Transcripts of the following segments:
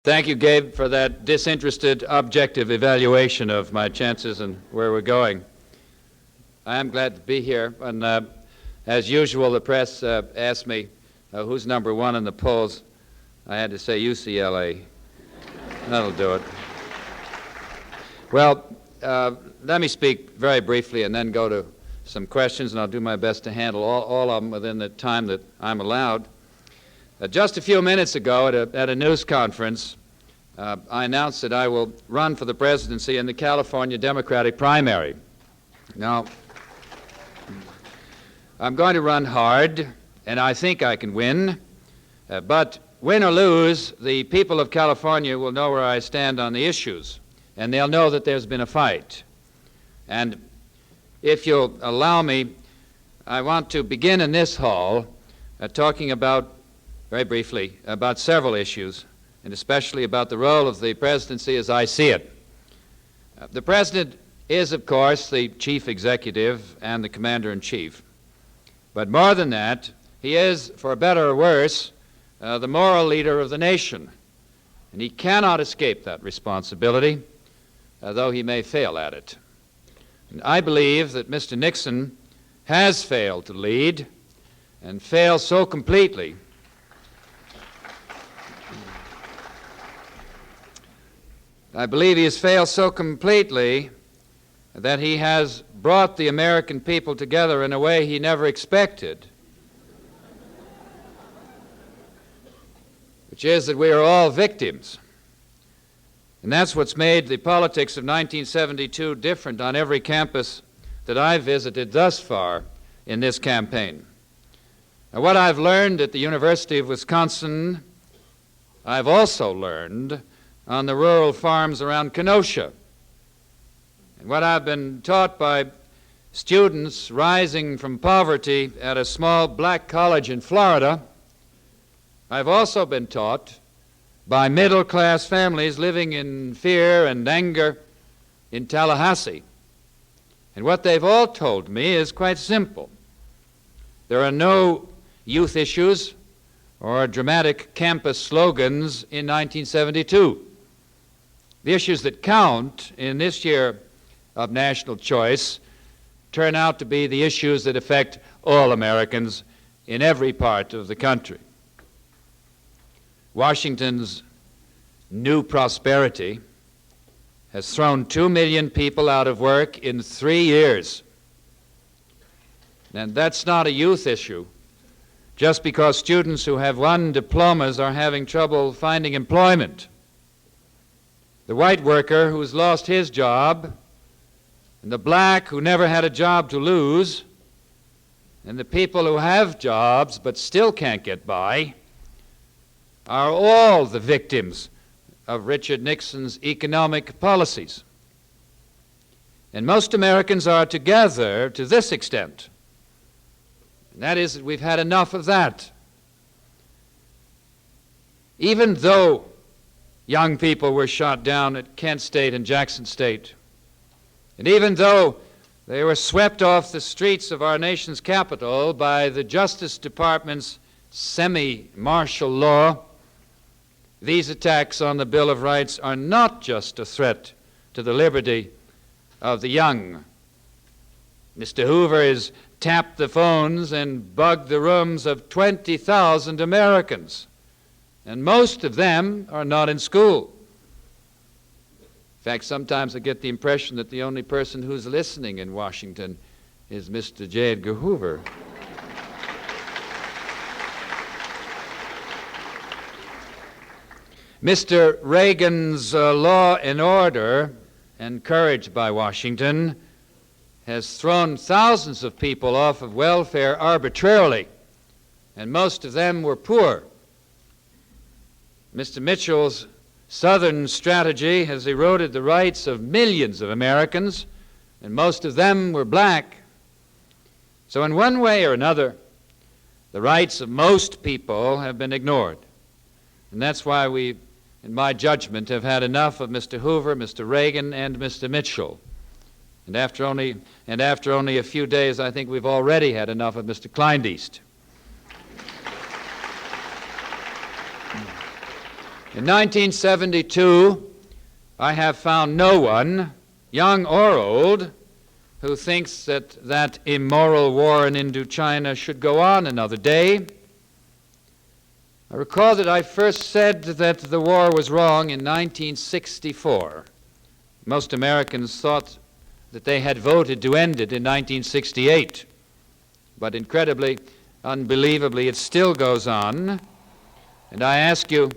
Thank you, Gabe, for that disinterested, objective evaluation of my chances and where we're going. I am glad to be here. And as usual, the press asked me who's number one in the polls. I had to say UCLA. That'll do it. Well, let me speak very briefly and then go to some questions, and I'll do my best to handle all of them within the time that I'm allowed. Just a few minutes ago at a news conference, I announced that I will run for the presidency in the California Democratic primary. Now, I'm going to run hard, and I think I can win, but win or lose, the people of California will know where I stand on the issues, and they'll know that there's been a fight. And if you'll allow me, I want to begin in this hall talking about, very briefly, about several issues, and especially about the role of the presidency as I see it. The president is, of course, the chief executive and the commander-in-chief. But more than that, he is, for better or worse, the moral leader of the nation. And he cannot escape that responsibility, though he may fail at it. And I believe that Mr. Nixon has failed to lead, and failed so completely that he has brought the American people together in a way he never expected, which is that we are all victims. And that's what's made the politics of 1972 different on every campus that I've visited thus far in this campaign. Now, what I've learned at the University of Wisconsin, I've also learned on the rural farms around Kenosha. And what I've been taught by students rising from poverty at a small black college in Florida, I've also been taught by middle-class families living in fear and anger in Tallahassee. And what they've all told me is quite simple. There are no youth issues or dramatic campus slogans in 1972. The issues that count in this year of national choice turn out to be the issues that affect all Americans in every part of the country. Washington's new prosperity has thrown 2 million people out of work in 3 years. And that's not a youth issue, just because students who have won diplomas are having trouble finding employment. The white worker who's lost his job, and the black who never had a job to lose, and the people who have jobs but still can't get by, are all the victims of Richard Nixon's economic policies. And most Americans are together to this extent, and that is that we've had enough of that. Even though young people were shot down at Kent State and Jackson State, and even though they were swept off the streets of our nation's capital by the Justice Department's semi-martial law, these attacks on the Bill of Rights are not just a threat to the liberty of the young. Mr. Hoover has tapped the phones and bugged the rooms of 20,000 Americans, and most of them are not in school. In fact, sometimes I get the impression that the only person who's listening in Washington is Mr. J. Edgar Hoover. Mr. Reagan's law and order, encouraged by Washington, has thrown thousands of people off of welfare arbitrarily, and most of them were poor. Mr. Mitchell's Southern strategy has eroded the rights of millions of Americans, and most of them were black. So in one way or another, the rights of most people have been ignored. And that's why we, in my judgment, have had enough of Mr. Hoover, Mr. Reagan, and Mr. Mitchell. And after only a few days, I think we've already had enough of Mr. Kleindienst. In 1972, I have found no one, young or old, who thinks that that immoral war in Indochina should go on another day. I recall that I first said that the war was wrong in 1964. Most Americans thought that they had voted to end it in 1968. But incredibly, unbelievably, it still goes on. And I ask you,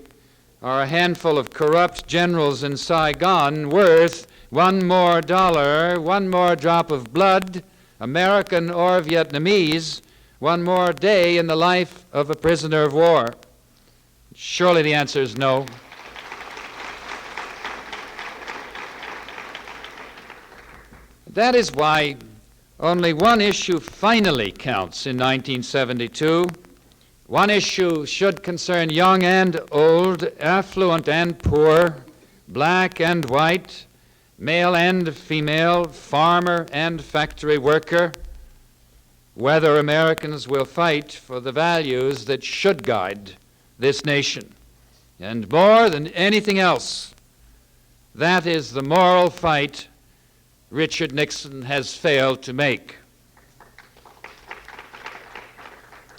are a handful of corrupt generals in Saigon worth one more dollar, one more drop of blood, American or Vietnamese, one more day in the life of a prisoner of war? Surely the answer is no. That is why only one issue finally counts in 1972. One issue should concern young and old, affluent and poor, black and white, male and female, farmer and factory worker, whether Americans will fight for the values that should guide this nation. And more than anything else, that is the moral fight Richard Nixon has failed to make.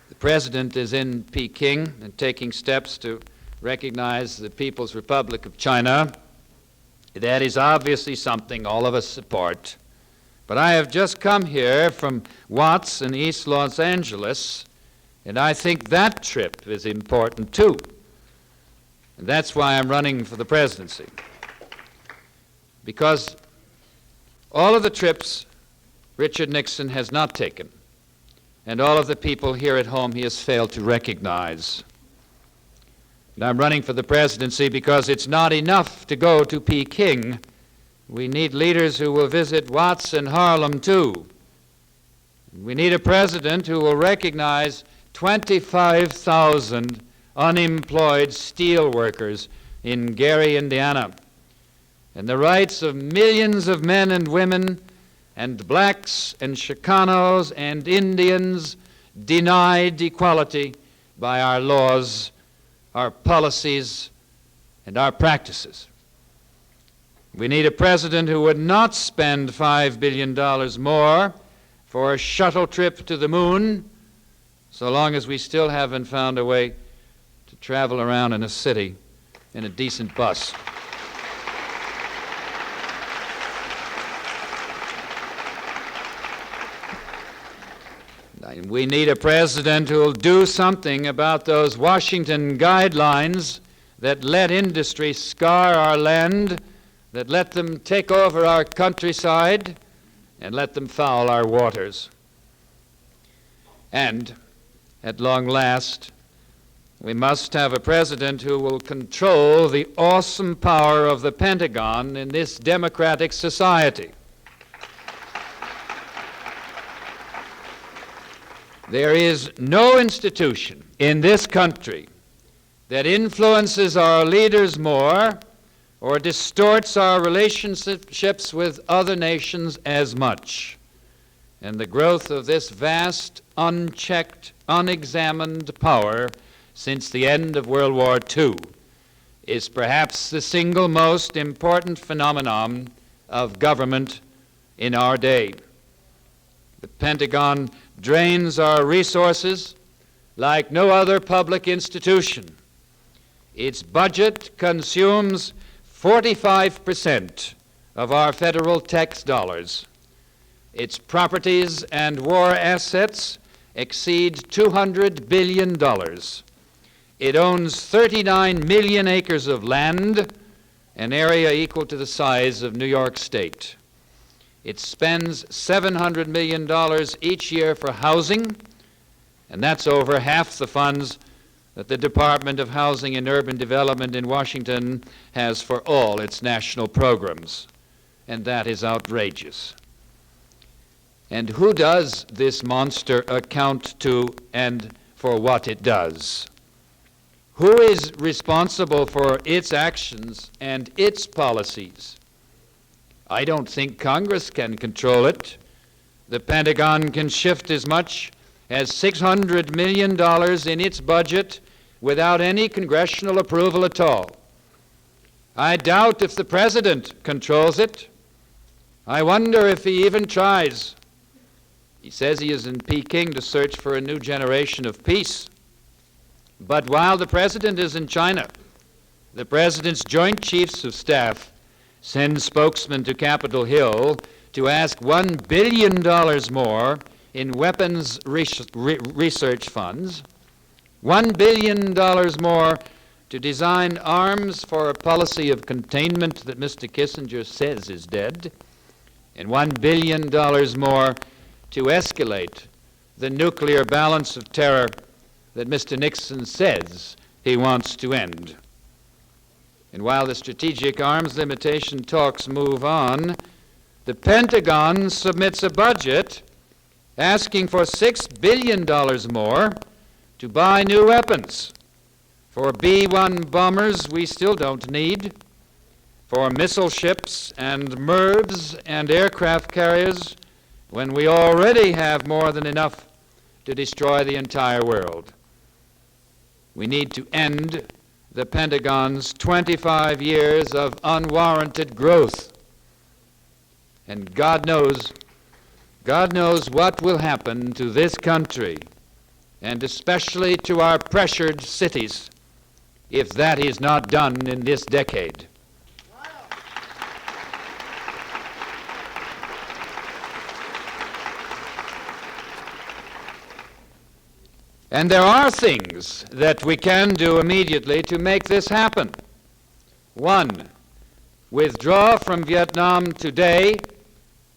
The President is in Peking and taking steps to recognize the People's Republic of China. That is obviously something all of us support. But I have just come here from Watts in East Los Angeles, and I think that trip is important too. And that's why I'm running for the presidency. Because all of the trips Richard Nixon has not taken, and all of the people here at home he has failed to recognize. And I'm running for the presidency because it's not enough to go to Peking. We need leaders who will visit Watts and Harlem too. We need a president who will recognize 25,000 unemployed steel workers in Gary, Indiana, and the rights of millions of men and women and blacks and Chicanos and Indians denied equality by our laws, our policies, and our practices. We need a president who would not spend $5 billion more for a shuttle trip to the moon, so long as we still haven't found a way to travel around in a city in a decent bus. We need a president who will do something about those Washington guidelines that let industry scar our land, that let them take over our countryside, and let them foul our waters. And, at long last, we must have a president who will control the awesome power of the Pentagon in this democratic society. There is no institution in this country that influences our leaders more or distorts our relationships with other nations as much. And the growth of this vast, unchecked, unexamined power since the end of World War II is perhaps the single most important phenomenon of government in our day. The Pentagon drains our resources like no other public institution. Its budget consumes 45% of our federal tax dollars. Its properties and war assets exceed $200 billion. It owns 39 million acres of land, an area equal to the size of New York State. It spends $700 million each year for housing, and that's over half the funds that the Department of Housing and Urban Development in Washington has for all its national programs. And that is outrageous. And who does this monster account to and for what it does? Who is responsible for its actions and its policies? I don't think Congress can control it. The Pentagon can shift as much as $600 million in its budget without any congressional approval at all. I doubt if the President controls it. I wonder if he even tries. He says he is in Peking to search for a new generation of peace. But while the President is in China, the President's Joint Chiefs of Staff send spokesmen to Capitol Hill to ask $1 billion more in weapons research funds, $1 billion more to design arms for a policy of containment that Mr. Kissinger says is dead, and $1 billion more to escalate the nuclear balance of terror that Mr. Nixon says he wants to end. And while the strategic arms limitation talks move on, the Pentagon submits a budget asking for $6 billion more to buy new weapons for B-1 bombers we still don't need, for missile ships and MIRVs and aircraft carriers when we already have more than enough to destroy the entire world. We need to end the Pentagon's 25 years of unwarranted growth. And God knows what will happen to this country, and especially to our pressured cities, if that is not done in this decade. And there are things that we can do immediately to make this happen. One, withdraw from Vietnam today,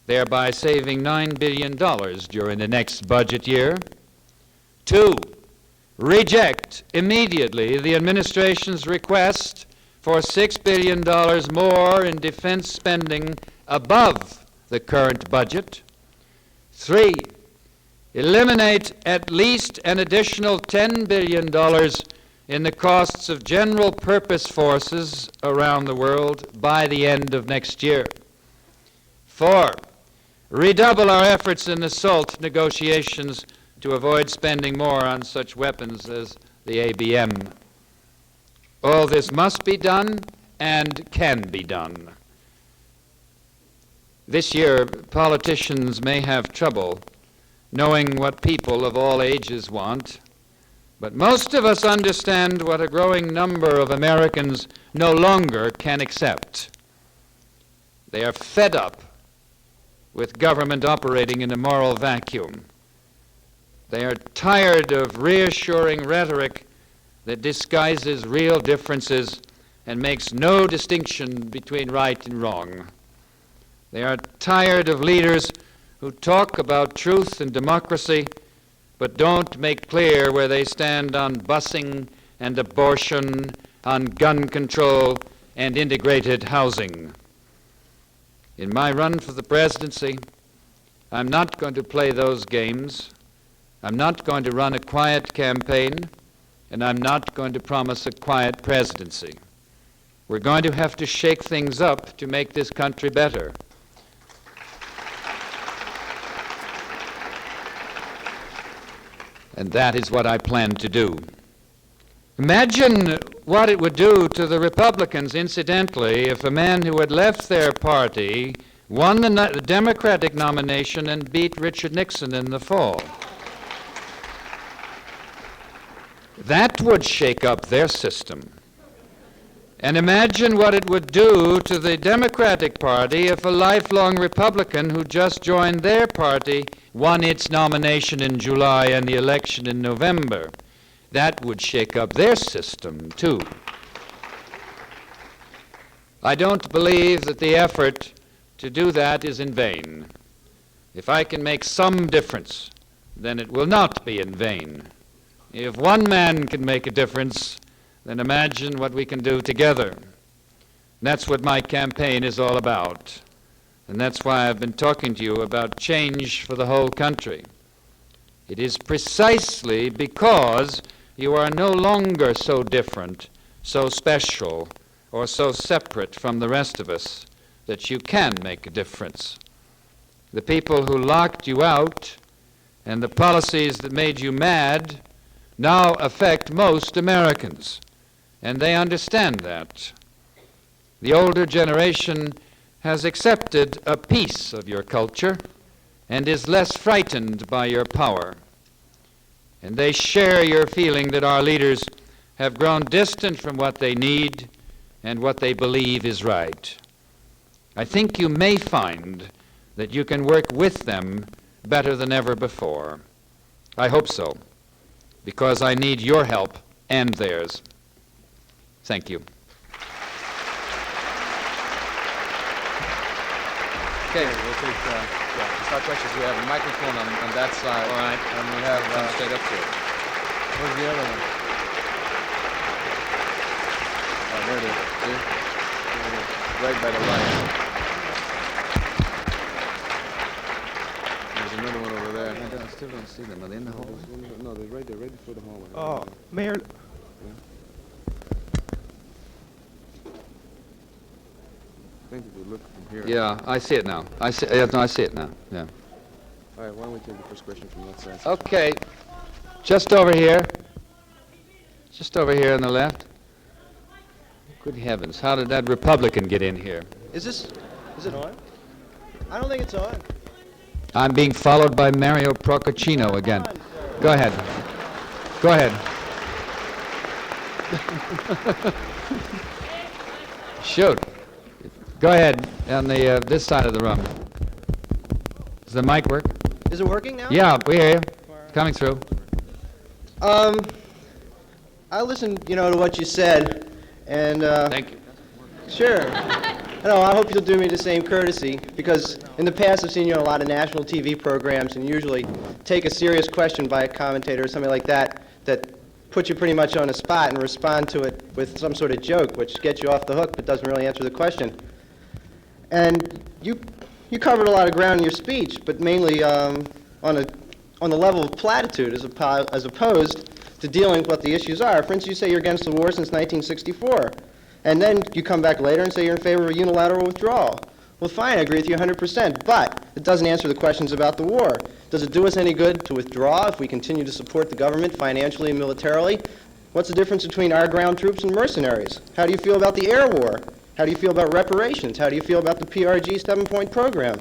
thereby saving $9 billion during the next budget year. Two, reject immediately the administration's request for $6 billion more in defense spending above the current budget. Three, eliminate at least an additional $10 billion in the costs of general purpose forces around the world by the end of next year. Four, redouble our efforts in the SALT negotiations to avoid spending more on such weapons as the ABM. All this must be done and can be done. This year, politicians may have trouble knowing what people of all ages want, but most of us understand what a growing number of Americans no longer can accept. They are fed up with government operating in a moral vacuum. They are tired of reassuring rhetoric that disguises real differences and makes no distinction between right and wrong. They are tired of leaders who talk about truth and democracy, but don't make clear where they stand on busing and abortion, on gun control and integrated housing. In my run for the presidency, I'm not going to play those games. I'm not going to run a quiet campaign, and I'm not going to promise a quiet presidency. We're going to have to shake things up to make this country better. And that is what I plan to do. Imagine what it would do to the Republicans, incidentally, if a man who had left their party won the Democratic nomination and beat Richard Nixon in the fall. That would shake up their system. And imagine what it would do to the Democratic Party if a lifelong Republican who just joined their party won its nomination in July and the election in November. That would shake up their system, too. I don't believe that the effort to do that is in vain. If I can make some difference, then it will not be in vain. If one man can make a difference, then imagine what we can do together. That's what my campaign is all about. And that's why I've been talking to you about change for the whole country. It is precisely because you are no longer so different, so special, or so separate from the rest of us that you can make a difference. The people who locked you out and the policies that made you mad now affect most Americans, and they understand that. The older generation has accepted a piece of your culture and is less frightened by your power. And they share your feeling that our leaders have grown distant from what they need and what they believe is right. I think you may find that you can work with them better than ever before. I hope so, because I need your help and theirs. Thank you. Okay, we'll take start questions. We have a microphone on that side. All right. And we have Come straight up to it. where's the other one? Oh, there it is. See? There it is. Right by the light. There's another one over there. I still don't see them. Are they in the hallway? No, they're right there, right before the hallway. Mayor, I think if we look from here. Yeah, I see it now. I see it now. Yeah. All right, why don't we take the first question from that side? Okay. Just over here. Just over here on the left. Good heavens, how did that Republican get in here? is it on? I don't think it's on. I'm being followed by Mario Procaccino again. Go ahead. Go ahead. Shoot. Go ahead on the this side of the room. Does the mic work? Is it working now? Yeah, we hear you. It's coming through. I listened, to what you said, and Thank you. sure. No, I hope you'll do me the same courtesy, because in the past I've seen you on a lot of national TV programs, and usually take a serious question by a commentator or something like that puts you pretty much on the spot and respond to it with some sort of joke, which gets you off the hook but doesn't really answer the question. And you covered a lot of ground in your speech, but mainly on the level of platitude as opposed to dealing with what the issues are. For instance, you say you're against the war since 1964, and then you come back later and say you're in favor of a unilateral withdrawal. Well, fine, I agree with you 100%, but it doesn't answer the questions about the war. Does it do us any good to withdraw if we continue to support the government financially and militarily? What's the difference between our ground troops and mercenaries? How do you feel about the air war? How do you feel about reparations? How do you feel about the PRG 7-point program?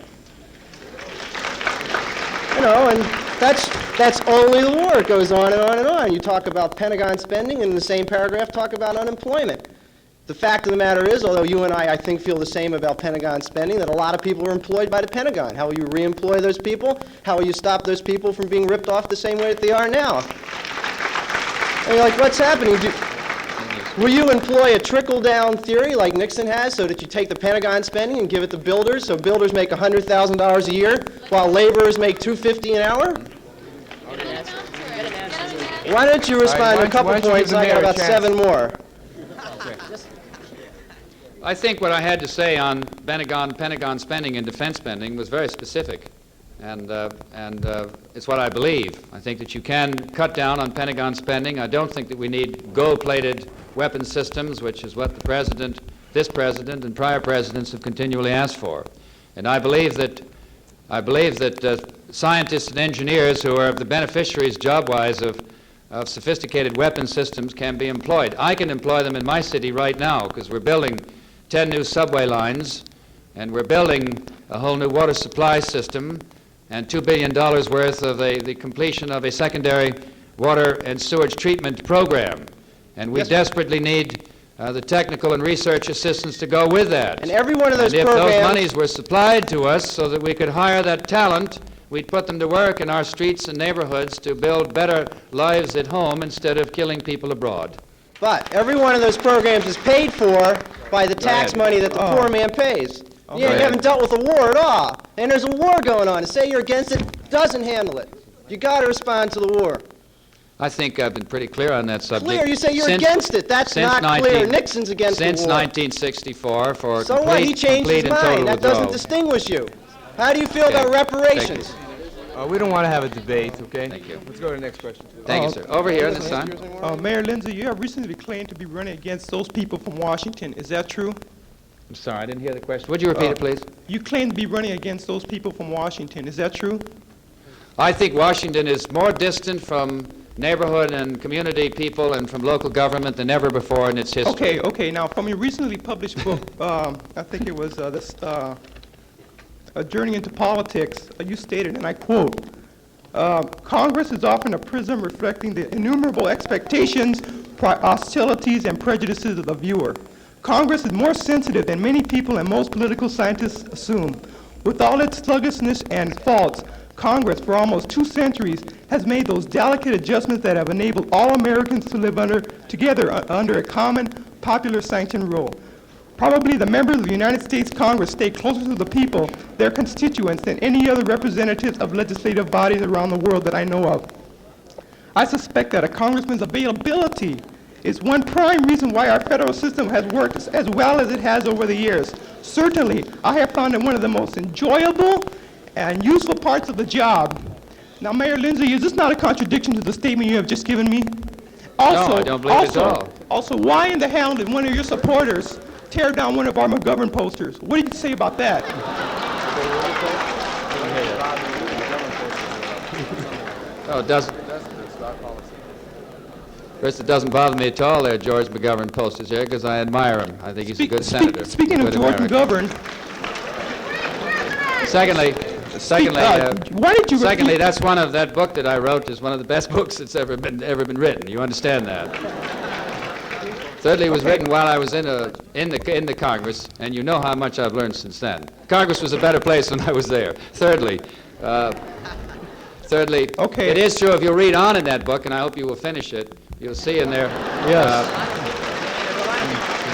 And that's only the war. It goes on and on and on. You talk about Pentagon spending, and in the same paragraph talk about unemployment. The fact of the matter is, although you and I think, feel the same about Pentagon spending, that a lot of people are employed by the Pentagon. How will you reemploy those people? How will you stop those people from being ripped off the same way that they are now? And you're like, what's happening? Will you employ a trickle-down theory like Nixon has, so that you take the Pentagon spending and give it to builders, so builders make $100,000 a year, while laborers make $250 an hour? Why don't you respond to a couple points? I got about 7 more. I think what I had to say on Pentagon spending and defense spending was very specific, and it's what I believe. I think that you can cut down on Pentagon spending. I don't think that we need gold-plated weapon systems, which is what this president and prior presidents have continually asked for. And I believe that scientists and engineers who are the beneficiaries job-wise of sophisticated weapon systems can be employed. I can employ them in my city right now because we're building 10 new subway lines, and we're building a whole new water supply system and $2 billion worth of the completion of a secondary water and sewage treatment program. And we desperately need the technical and research assistance to go with that. And every one of those and programs... if those monies were supplied to us so that we could hire that talent, we'd put them to work in our streets and neighborhoods to build better lives at home instead of killing people abroad. But every one of those programs is paid for by the tax money that the poor man pays. You haven't dealt with a war at all. And there's a war going on. To say you're against it doesn't handle it. You got to respond to the war. I think I've been pretty clear on that subject. Clear? You say you're against it. That's not clear. Nixon's against the war. Since 1964 for so what? He changed his mind. That doesn't distinguish you. How do you feel about reparations? We don't want to have a debate, okay? Thank you. Let's go to the next question. Thank you, sir. Over here this time. Mayor Lindsay, you have recently claimed to be running against those people from Washington. Is that true? I'm sorry, I didn't hear the question. Would you repeat it, please? You claim to be running against those people from Washington. Is that true? I think Washington is more distant from neighborhood and community people and from local government than ever before in its history. Okay. Now, from your recently published book, I think it was A Journey into Politics, you stated, and I quote, Congress is often a prism reflecting the innumerable expectations, hostilities, and prejudices of the viewer. Congress is more sensitive than many people and most political scientists assume. With all its sluggishness and faults, Congress, for almost 2 centuries, has made those delicate adjustments that have enabled all Americans to live together under a common, popular sanctioned rule. Probably the members of the United States Congress stay closer to the people, their constituents, than any other representatives of legislative bodies around the world that I know of. I suspect that a congressman's availability is one prime reason why our federal system has worked as well as it has over the years. Certainly, I have found it one of the most enjoyable and useful parts of the job. Now, Mayor Lindsay, is this not a contradiction to the statement you have just given me? Also, No, I don't believe it at all. Also, why in the hell did one of your supporters tear down one of our McGovern posters? What did you say about that? Oh, it doesn't. First, it doesn't bother me at all there, George McGovern posters here, because I admire him. I think he's a good senator. Speaking of good George American. McGovern, Secondly, why did you secondly, that's one of that book that I wrote is one of the best books that's ever been written. You understand that? Thirdly, it was written while I was in the Congress, and you know how much I've learned since then. Congress was a better place when I was there. Thirdly, Okay. it is true if you read on in that book, and I hope you will finish it. You'll see in there. Yes.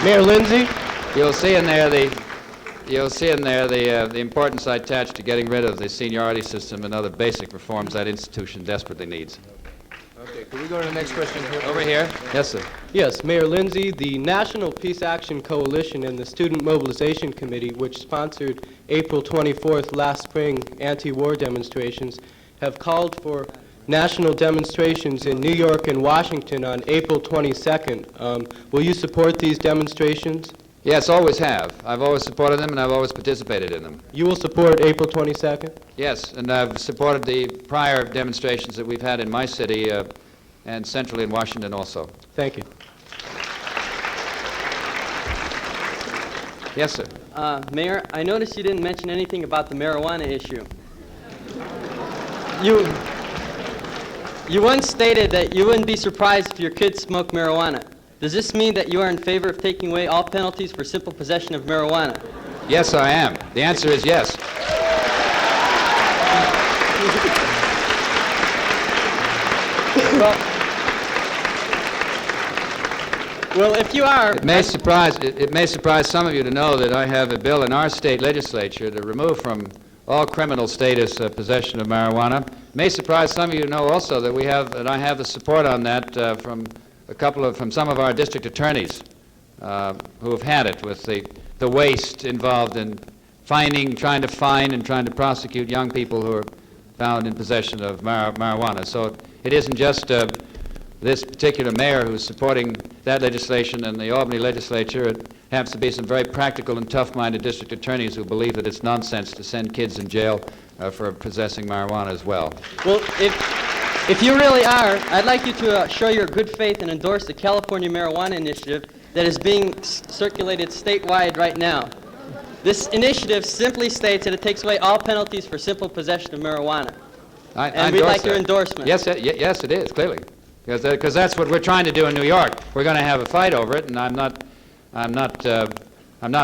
Mayor Lindsay? You'll see in there the importance I attach to getting rid of the seniority system and other basic reforms that institution desperately needs. Okay, can we go to the next question here? Over here. Yes, sir. Yes, Mayor Lindsay, the National Peace Action Coalition and the Student Mobilization Committee, which sponsored April 24th last spring anti-war demonstrations, have called for national demonstrations in New York and Washington on April 22nd. Will you support these demonstrations? Yes, always have. I've always supported them, and I've always participated in them. You will support April 22nd? Yes, and I've supported the prior demonstrations that we've had in my city and centrally in Washington also. Thank you. Yes, sir. Mayor, I noticed you didn't mention anything about the marijuana issue. You once stated that you wouldn't be surprised if your kids smoked marijuana. Does this mean that you are in favor of taking away all penalties for simple possession of marijuana? Yes, I am. The answer is yes. Well, if you are... It may surprise some of you to know that I have a bill in our state legislature to remove from all criminal status possession of marijuana. It may surprise some of you to know also that I have the support on that from some of our district attorneys who have had it with the waste involved in trying to find and trying to prosecute young people who are found in possession of marijuana. So it isn't just this particular mayor who's supporting that legislation in the Albany legislature. It happens to be some very practical and tough-minded district attorneys who believe that it's nonsense to send kids in jail for possessing marijuana as well. Well, if you really are, I'd like you to show your good faith and endorse the California Marijuana Initiative that is being circulated statewide right now. This initiative simply states that it takes away all penalties for simple possession of marijuana. I we'd like endorse your that. endorsement. Yes, it is, clearly. Because that's what we're trying to do in New York. We're going to have a fight over it, and I'm not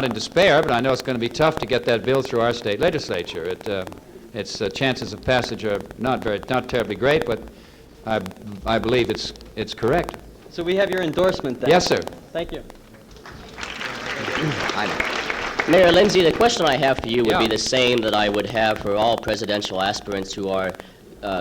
in despair, but I know it's going to be tough to get that bill through our state legislature. Its chances of passage are not terribly great, but I believe it's correct. So we have your endorsement then. Yes, sir. Thank you. Mayor Lindsay, the question I have for you would Yeah. be the same that I would have for all presidential aspirants who are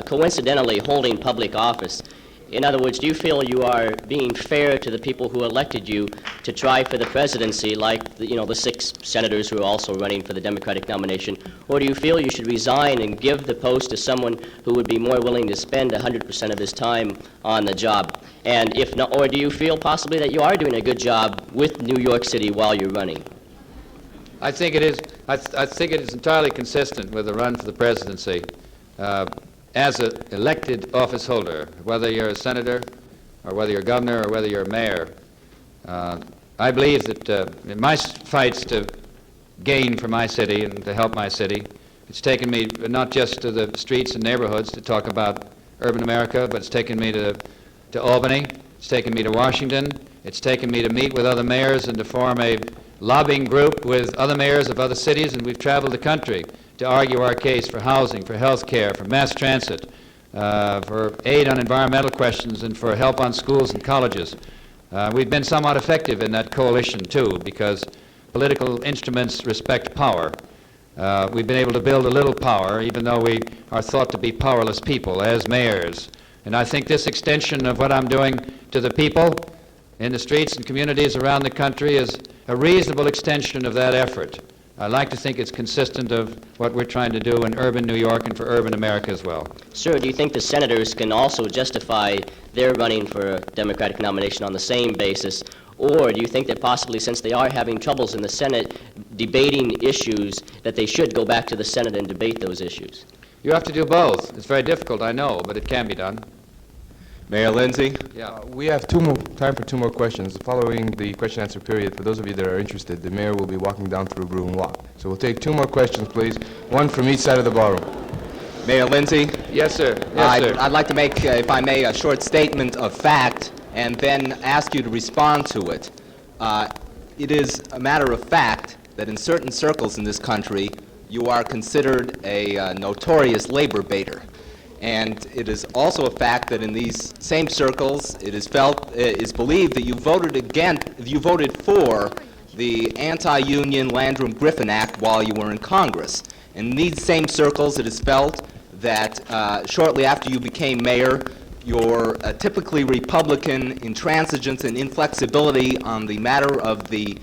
coincidentally holding public office. In other words, do you feel you are being fair to the people who elected you to try for the presidency, like the 6 senators who are also running for the Democratic nomination, or do you feel you should resign and give the post to someone who would be more willing to spend 100% of his time on the job? And if not, or do you feel possibly that you are doing a good job with New York City while you're running? I think it is. I think it is entirely consistent with the run for the presidency. as an elected office holder, whether you're a senator or whether you're a governor or whether you're a mayor, I believe that in my fights to gain for my city and to help my city, it's taken me not just to the streets and neighborhoods to talk about urban America, but it's taken me to Albany, it's taken me to Washington, it's taken me to meet with other mayors and to form a lobbying group with other mayors of other cities, and we've traveled the country to argue our case for housing, for health care, for mass transit, for aid on environmental questions, and for help on schools and colleges. We've been somewhat effective in that coalition, too, because political instruments respect power. We've been able to build a little power, even though we are thought to be powerless people as mayors. And I think this extension of what I'm doing to the people in the streets and communities around the country is a reasonable extension of that effort. I like to think it's consistent of what we're trying to do in urban New York and for urban America as well. Sir, do you think the senators can also justify their running for a Democratic nomination on the same basis? Or do you think that possibly, since they are having troubles in the Senate debating issues, that they should go back to the Senate and debate those issues? You have to do both. It's very difficult, I know, but it can be done. Mayor Lindsay? Yeah. We have time for two more questions. Following the question-answer period, for those of you that are interested, the mayor will be walking down through Broom Walk. So we'll take two more questions, please, one from each side of the ballroom. Mayor Lindsay? Yes, sir. Yes, sir. I'd like to make, if I may, a short statement of fact and then ask you to respond to it. It is a matter of fact that in certain circles in this country, you are considered a notorious labor baiter. And it is also a fact that in these same circles, it is believed that you voted for the anti-union Landrum-Griffin Act while you were in Congress. In these same circles, it is felt that shortly after you became mayor, your typically Republican intransigence and inflexibility on the matter of the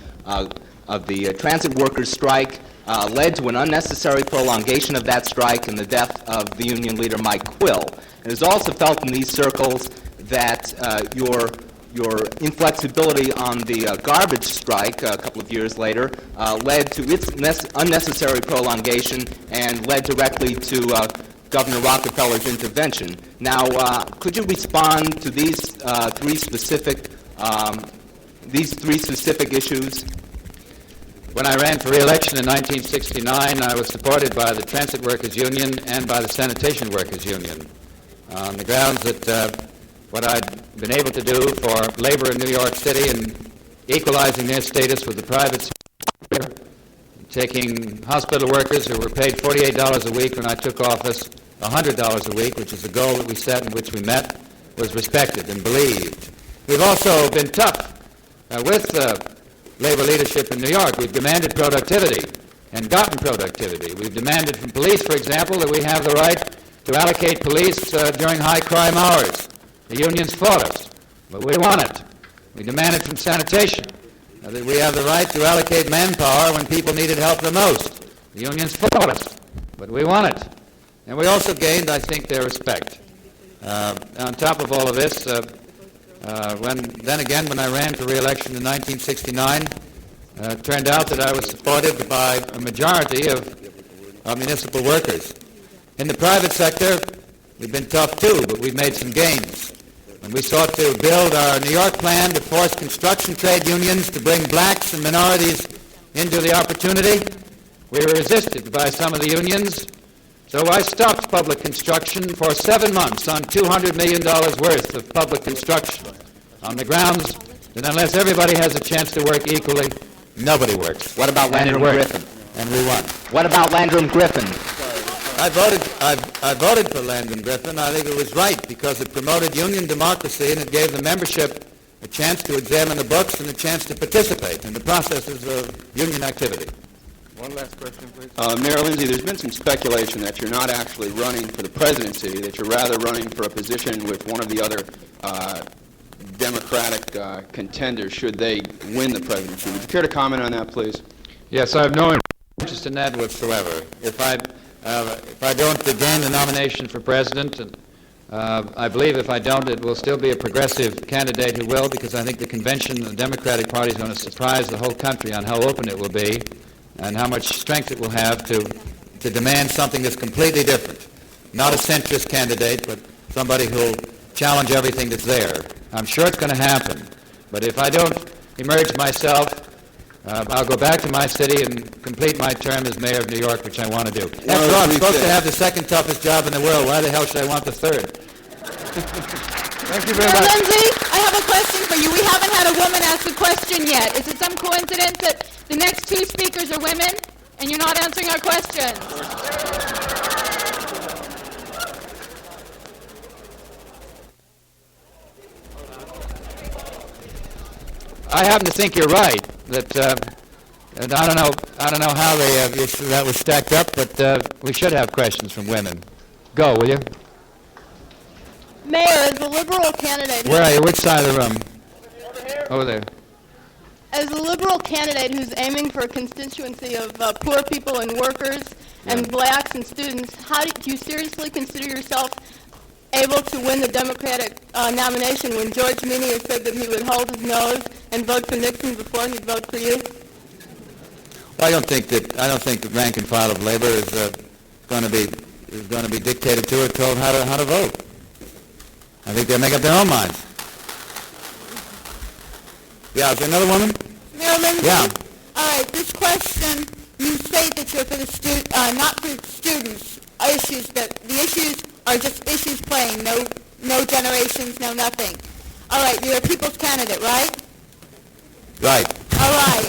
transit workers' strike led to an unnecessary prolongation of that strike and the death of the union leader Mike Quill. It is also felt in these circles that your inflexibility on the garbage strike a couple of years later led to its unnecessary prolongation and led directly to Governor Rockefeller's intervention. Now, could you respond to these three specific issues? When I ran for re-election in 1969, I was supported by the Transit Workers Union and by the Sanitation Workers Union on the grounds that what I'd been able to do for labor in New York City and equalizing their status with the private sector, taking hospital workers who were paid $48 a week when I took office, $100 a week, which is the goal that we set and which we met, was respected and believed. We've also been tough with labor leadership in New York. We've demanded productivity and gotten productivity. We've demanded from police, for example, that we have the right to allocate police during high crime hours. The unions fought us, but we won it. We demanded from sanitation that we have the right to allocate manpower when people needed help the most. The unions fought us, but we won it. And we also gained, I think, their respect. On top of all of this, when I ran for re-election in 1969, it turned out that I was supported by a majority of municipal workers. In the private sector, we've been tough too, but we've made some gains. When we sought to build our New York plan to force construction trade unions to bring blacks and minorities into the opportunity, we were resisted by some of the unions. So I stopped public construction for 7 months on $200 million worth of public construction on the grounds that unless everybody has a chance to work equally, nobody works. What about Landrum-Griffin? And we won. What about Landrum-Griffin? I voted for Landrum-Griffin. I think it was right because it promoted union democracy and it gave the membership a chance to examine the books and a chance to participate in the processes of union activity. One last question, please. Mayor Lindsay, there's been some speculation that you're not actually running for the presidency, that you're rather running for a position with one of the other Democratic contenders should they win the presidency. Would you care to comment on that, please? Yes, I have no interest in that whatsoever. If I don't gain the nomination for president, and I believe if I don't, it will still be a progressive candidate who will, because I think the convention, the Democratic Party, is going to surprise the whole country on how open it will be and how much strength it will have to demand something that's completely different. not a centrist candidate, but somebody who'll challenge everything that's there. I'm sure it's going to happen, but if I don't emerge myself, I'll go back to my city and complete my term as mayor of New York, which I want to do. After all, I'm supposed to have the second toughest job in the world. Why the hell should I want the third? Thank you very much. Lindsay, I have a question for you. We haven't had a woman ask a question yet. Is it some coincidence that the next two speakers are women and you're not answering our questions? I happen to think you're right. And I don't know how that was stacked up, but we should have questions from women. Go, will you? Mayor, as a liberal candidate, Where are you? Which side of the room? Over there. as a liberal candidate who's aiming for a constituency of poor people and workers and blacks and students, how do you seriously consider yourself able to win the Democratic nomination when George Meany said that he would hold his nose and vote for Nixon before he'd vote for you? Well, I don't think the rank and file of labor is going to be dictated to or told how to vote. I think they'll make up their own minds. Yeah, is there another woman? Mayor Lindsay? Yeah. All right, this question, you say that you're for the not for students, issues, that the issues are just issues plain, no generations, no nothing. All right, you're a people's candidate, right? Right. All right.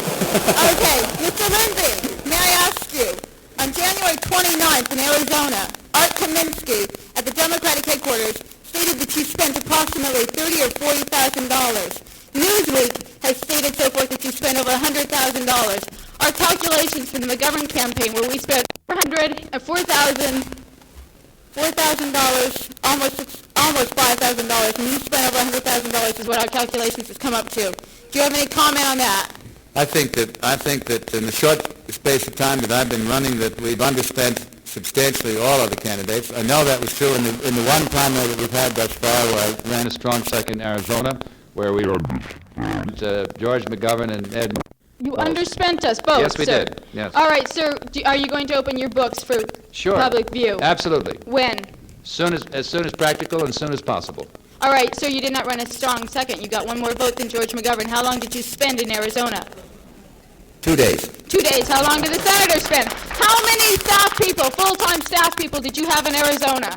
Okay, Mr. Lindsay, may I ask you, on January 29th in Arizona, Art Kaminsky at the Democratic headquarters stated that you spent approximately $30,000 or $40,000. Newsweek has stated so forth that you spent over $100,000. Our calculations for the McGovern campaign, where we spent $4,000, almost $5,000, and you spent over $100,000 is what our calculations has come up to. Do you have any comment on that? I think that in the short space of time that I've been running, that we've underspent substantially all of the candidates. I know that was true in the one primary that we've had thus far, where I ran a strong second in Arizona, where we were George McGovern and Ed. You underspent us both, Yes, we sir. did. Yes. All right, sir. Are you going to open your books for Sure. public view? Absolutely. When? As soon as practical and as soon as possible. All right, so you did not run a strong second. You got one more vote than George McGovern. How long did you spend in Arizona? 2 days. 2 days. How long did the senator spend? How many staff people, full-time staff people, did you have in Arizona?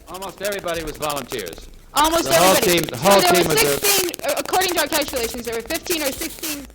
Almost everybody was volunteers. Almost The whole everybody. team- the whole so there team were was 16, according to our calculations, there were 15 or 16